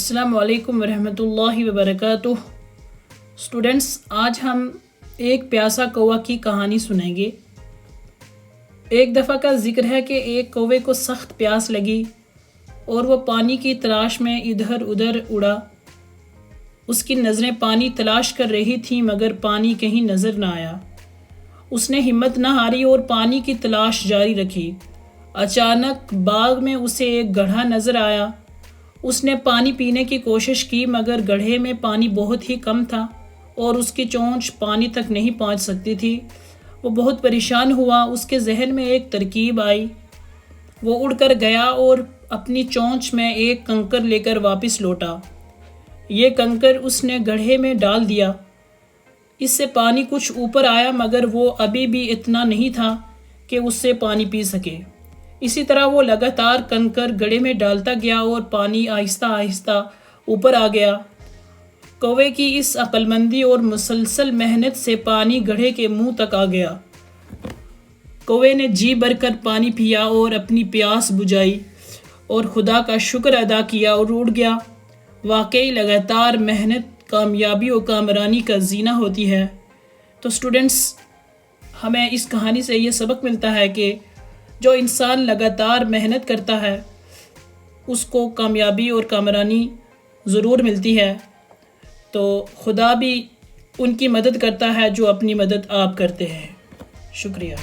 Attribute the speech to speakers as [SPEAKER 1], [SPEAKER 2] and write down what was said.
[SPEAKER 1] अस्सलाम वालेकुम रहमतुल्लाहि व बरकातुह। स्टूडेंट्स, आज हम एक प्यासा कौवा की कहानी सुनेंगे। एक दफ़ा का जिक्र है कि एक कौवे को सख्त प्यास लगी और वह पानी की तलाश में इधर उधर उड़ा। उसकी नज़रें पानी तलाश कर रही थीं मगर पानी कहीं नज़र न आया। उसने हिम्मत न हारी और पानी की तलाश जारी रखी। अचानक बाग में उसे एक गड्ढा नज़र आया। उसने पानी पीने की कोशिश की मगर गड्ढे में पानी बहुत ही कम था और उसकी चोंच पानी तक नहीं पहुंच सकती थी। वो बहुत परेशान हुआ। उसके जहन में एक तरकीब आई। वो उड़कर गया और अपनी चोंच में एक कंकर लेकर वापस लौटा। ये कंकर उसने गड्ढे में डाल दिया। इससे पानी कुछ ऊपर आया मगर वो अभी भी इतना नहीं था कि उससे पानी पी सके। इसी तरह वो लगातार कंकर गड्ढे में डालता गया और पानी आहिस्ता आहिस्ता ऊपर आ गया। कौवे की इस अक्लमंदी और मुसलसल मेहनत से पानी गड्ढे के मुंह तक आ गया। कौवे ने जी भरकर पानी पिया और अपनी प्यास बुझाई और खुदा का शुक्र अदा किया और उड़ गया। वाकई लगातार मेहनत कामयाबी और कामरानी का जीना होती है। तो स्टूडेंट्स, हमें इस कहानी से ये सबक मिलता है कि जो इंसान लगातार मेहनत करता है उसको कामयाबी और कामरानी ज़रूर मिलती है। तो खुदा भी उनकी मदद करता है जो अपनी मदद आप करते हैं। शुक्रिया।